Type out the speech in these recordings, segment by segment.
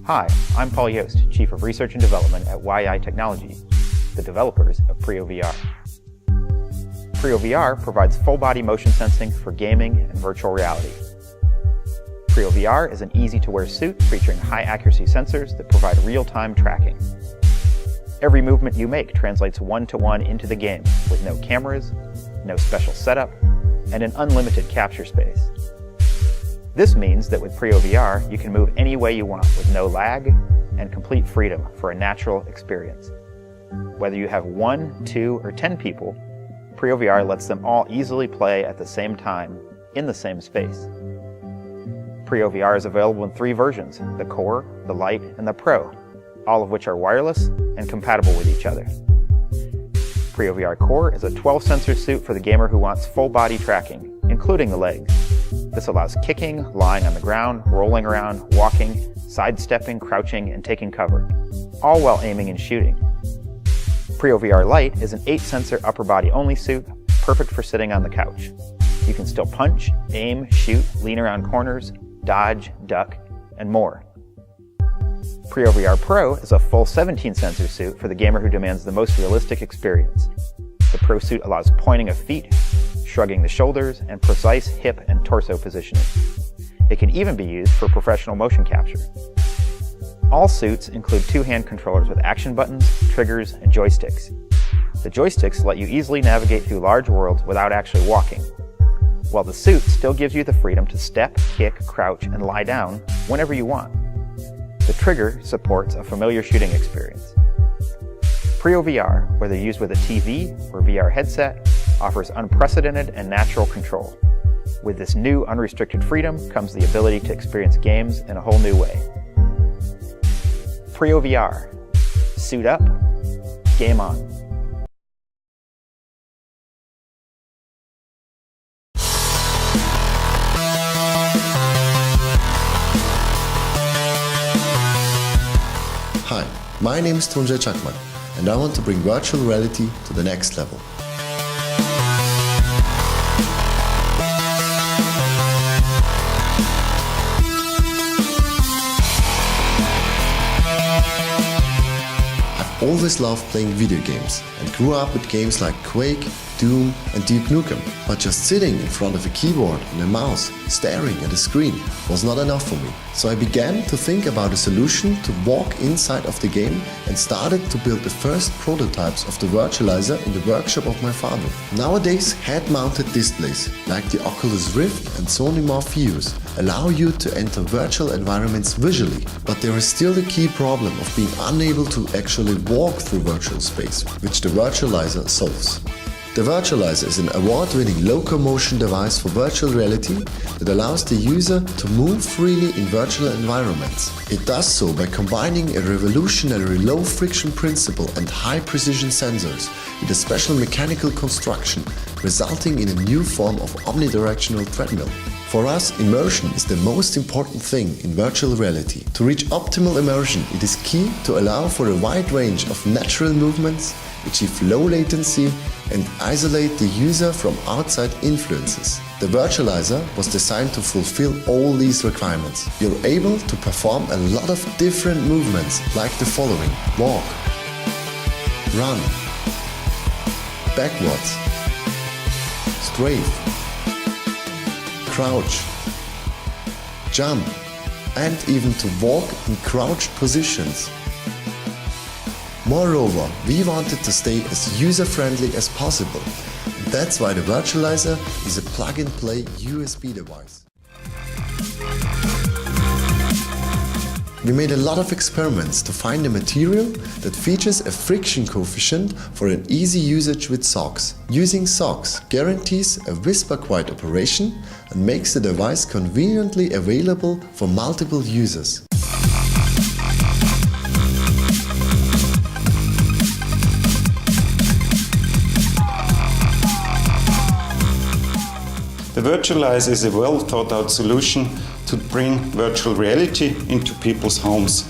Hi, I'm Paul Yost, Chief of Research and Development at YI Technology, the developers of PrioVR. PrioVR provides full-body motion sensing for gaming and virtual reality. PrioVR is an easy-to-wear suit featuring high-accuracy sensors that provide real-time tracking. Every movement you make translates one-to-one into the game with no cameras, no special setup, and an unlimited capture space. This means that with PrioVR, you can move any way you want with no lag and complete freedom for a natural experience. Whether you have 1, 2, or 10 people, PrioVR lets them all easily play at the same time in the same space. PrioVR is available in 3 versions, the Core, the Lite, and the Pro, all of which are wireless and compatible with each other. PrioVR Core is a 12-sensor suit for the gamer who wants full-body tracking, including the legs. This allows kicking, lying on the ground, rolling around, walking, sidestepping, crouching, and taking cover, all while aiming and shooting. PrioVR Lite is an 8-sensor upper-body-only suit, perfect for sitting on the couch. You can still punch, aim, shoot, lean around corners, dodge, duck, and more. PrioVR Pro is a full 17-sensor suit for the gamer who demands the most realistic experience. The Pro suit allows pointing of feet, shrugging the shoulders, and precise hip and torso positioning. It can even be used for professional motion capture. All suits include 2 hand controllers with action buttons, triggers, and joysticks. The joysticks let you easily navigate through large worlds without actually walking, while the suit still gives you the freedom to step, kick, crouch, and lie down whenever you want. The trigger supports a familiar shooting experience. PrioVR, whether used with a TV or VR headset, offers unprecedented and natural control. With this new unrestricted freedom comes the ability to experience games in a whole new way. PrioVR. Suit up, game on. Hi, my name is Tunjay Chakman, and I want to bring virtual reality to the next level. I've always loved playing video games and grew up with games like Quake, Doom, and Duke Nukem, but just sitting in front of a keyboard and a mouse, staring at a screen, was not enough for me. So I began to think about a solution to walk inside of the game and started to build the first prototypes of the virtualizer in the workshop of my father. Nowadays, head-mounted displays like the Oculus Rift and Sony Morpheus allow you to enter virtual environments visually, but there is still the key problem of being unable to actually walk through virtual space, which the virtualizer solves. The virtualizer is an award-winning locomotion device for virtual reality that allows the user to move freely in virtual environments. It does so by combining a revolutionary low-friction principle and high-precision sensors with a special mechanical construction, resulting in a new form of omnidirectional treadmill. For us, immersion is the most important thing in virtual reality. To reach optimal immersion, it is key to allow for a wide range of natural movements, achieve low latency, and isolate the user from outside influences. The virtualizer was designed to fulfill all these requirements. You're able to perform a lot of different movements like the following: walk, run, backwards, strafe, crouch, jump, and even to walk in crouched positions. Moreover, we wanted to stay as user-friendly as possible. That's why the virtualizer is a plug-and-play USB device. We made a lot of experiments to find a material that features a friction coefficient for an easy usage with socks. Using socks guarantees a whisper-quiet operation and makes the device conveniently available for multiple users. The virtualizer is a well thought out solution to bring virtual reality into people's homes.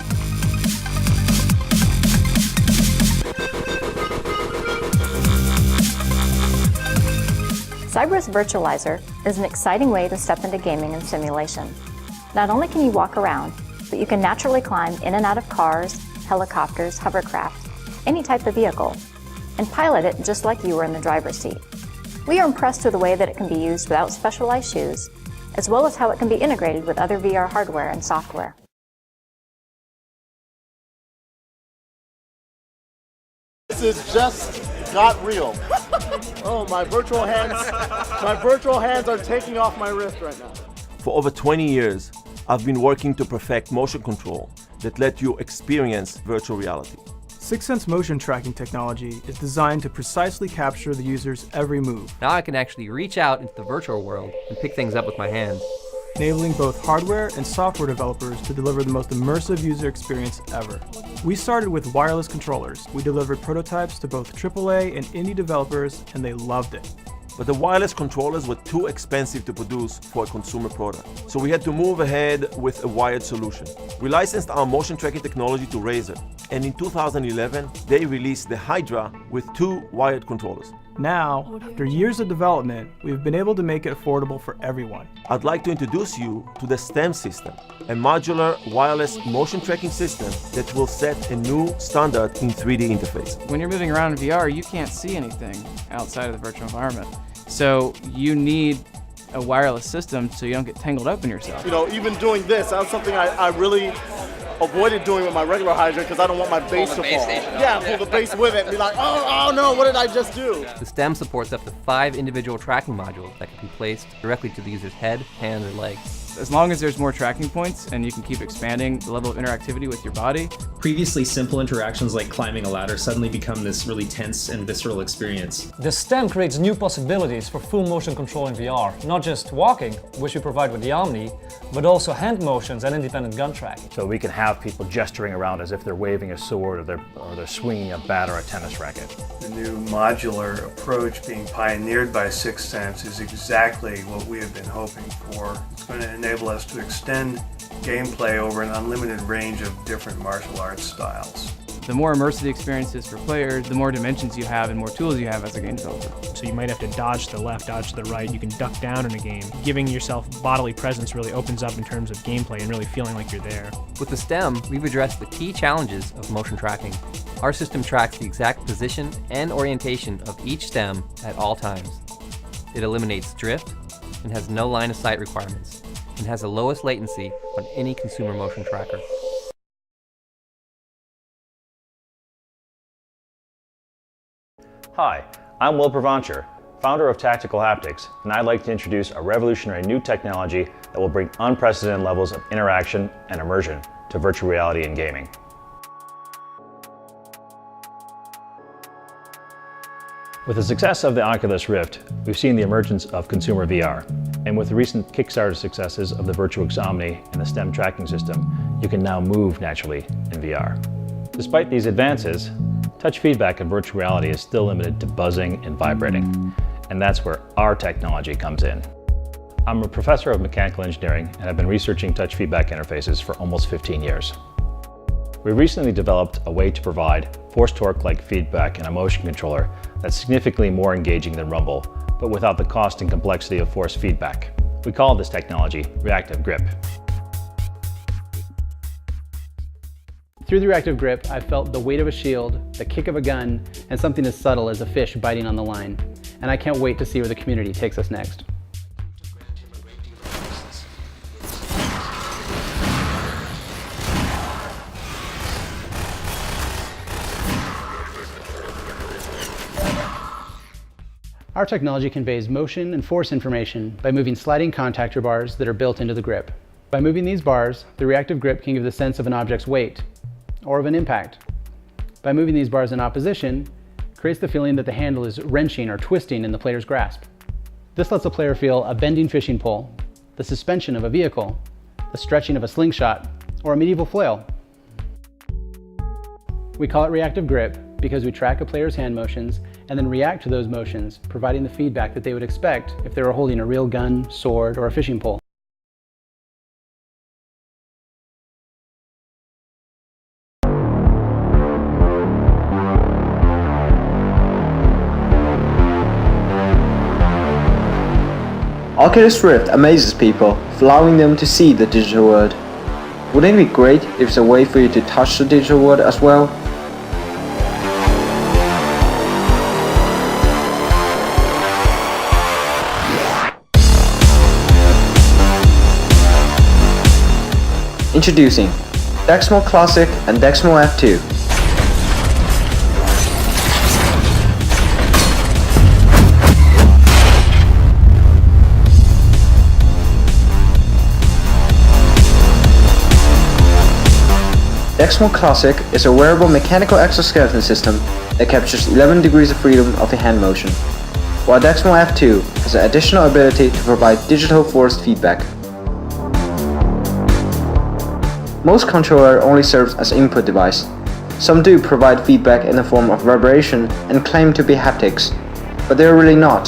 Cyberus Virtualizer is an exciting way to step into gaming and simulation. Not only can you walk around, but but you can naturally climb in and out of cars, helicopters, hovercraft, any type of vehicle, and pilot it just like you were in the driver's seat. We are impressed with the way that it can be used without specialized shoes, as well as how it can be integrated with other VR hardware and software. This is just got real. Oh, my virtual hands are taking off my wrist right now. For over 20 years, I've been working to perfect motion control that let you experience virtual reality. SixSense motion tracking technology is designed to precisely capture the user's every move. Now I can actually reach out into the virtual world and pick things up with my hands, enabling both hardware and software developers to deliver the most immersive user experience ever. We started with wireless controllers. We delivered prototypes to both AAA and indie developers, and they loved it. But the wireless controllers were too expensive to produce for a consumer product. So we had to move ahead with a wired solution. We licensed our motion tracking technology to Razer, and in 2011, they released the Hydra with 2 wired controllers. Now, after years of development, we've been able to make it affordable for everyone. I'd like to introduce you to the STEM system, a modular wireless motion tracking system that will set a new standard in 3D interface. When you're moving around in VR, you can't see anything outside of the virtual environment. So you need a wireless system so you don't get tangled up in yourself. You know, even doing this, that was something I really avoided doing with my regular Hydra because I don't want my base to fall. Yeah, pull the base with it and be like, oh no, what did I just do? The STEM supports up to 5 individual tracking modules that can be placed directly to the user's head, hand, or legs. As long as there's more tracking points and you can keep expanding the level of interactivity with your body. Previously simple interactions like climbing a ladder suddenly become this really tense and visceral experience. The STEM creates new possibilities for full motion control in VR. Not just walking, which we provide with the Omni, but also hand motions and independent gun tracking. So we can have people gesturing around as if they're waving a sword or they're swinging a bat or a tennis racket. The new modular approach being pioneered by SixSense is exactly what we have been hoping for. It's going to enable us to extend gameplay over an unlimited range of different martial arts styles. The more immersive the experience is for players, the more dimensions you have and more tools you have as a game developer. So you might have to dodge to the left, dodge to the right. You can duck down in a game. Giving yourself bodily presence really opens up in terms of gameplay and really feeling like you're there. With the STEM, we've addressed the key challenges of motion tracking. Our system tracks the exact position and orientation of each stem at all times. It eliminates drift and has no line of sight requirements, and has the lowest latency on any consumer motion tracker. Hi, I'm Will Pravancher, founder of Tactical Haptics, and I'd like to introduce a revolutionary new technology that will bring unprecedented levels of interaction and immersion to virtual reality and gaming. With the success of the Oculus Rift, we've seen the emergence of consumer VR. And with the recent Kickstarter successes of the Virtuix Omni and the STEM tracking system, you can now move naturally in VR. Despite these advances, touch feedback in virtual reality is still limited to buzzing and vibrating. And that's where our technology comes in. I'm a professor of mechanical engineering and have been researching touch feedback interfaces for almost 15 years. We recently developed a way to provide force torque-like feedback in a motion controller that's significantly more engaging than Rumble, but without the cost and complexity of force feedback. We call this technology Reactive Grip. Through the Reactive Grip, I felt the weight of a shield, the kick of a gun, and something as subtle as a fish biting on the line. And I can't wait to see where the community takes us next. Our technology conveys motion and force information by moving sliding contactor bars that are built into the grip. By moving these bars, the Reactive Grip can give the sense of an object's weight or of an impact. By moving these bars in opposition, creates the feeling that the handle is wrenching or twisting in the player's grasp. This lets the player feel a bending fishing pole, the suspension of a vehicle, the stretching of a slingshot, or a medieval flail. We call it Reactive Grip because we track a player's hand motions and then react to those motions, providing the feedback that they would expect if they were holding a real gun, sword, or a fishing pole. Oculus Rift amazes people, allowing them to see the digital world. Wouldn't it be great if there's a way for you to touch the digital world as well? Introducing Dexmo Classic and Dexmo F2. Dexmo Classic is a wearable mechanical exoskeleton system that captures 11 degrees of freedom of the hand motion, while Dexmo F2 has an additional ability to provide digital force feedback. Most controller only serves as an input device. Some do provide feedback in the form of vibration and claim to be haptics, but they are really not.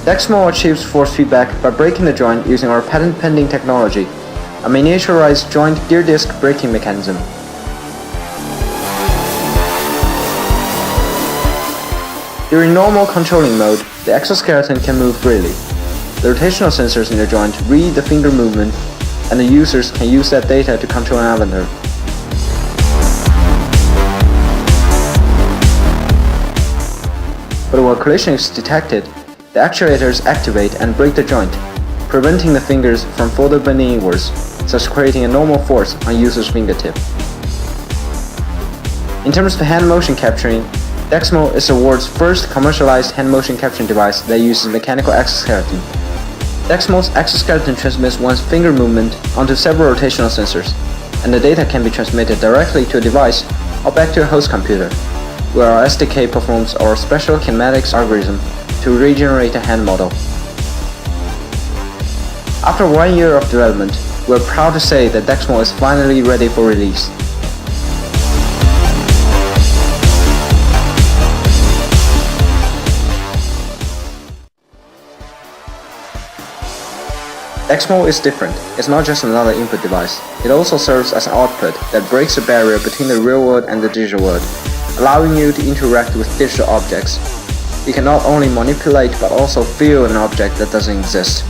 Dexmo achieves force feedback by breaking the joint using our patent-pending technology, a miniaturized joint gear disc braking mechanism. During normal controlling mode, the exoskeleton can move freely. The rotational sensors in the joint read the finger movement, and the users can use that data to control an avatar. But when a collision is detected, the actuators activate and break the joint, preventing the fingers from further bending inwards, thus creating a normal force on user's fingertip. In terms of hand motion capturing, Dexmo is the world's first commercialized hand motion capturing device that uses mechanical exoskeleton. Dexmo's exoskeleton transmits one's finger movement onto several rotational sensors, and the data can be transmitted directly to a device or back to a host computer, where our SDK performs our special kinematics algorithm to regenerate a hand model. After 1 year of development, we're proud to say that Dexmo is finally ready for release. Dexmo is different. It's not just another input device. It also serves as an output that breaks the barrier between the real world and the digital world, allowing you to interact with digital objects. You can not only manipulate but also feel an object that doesn't exist.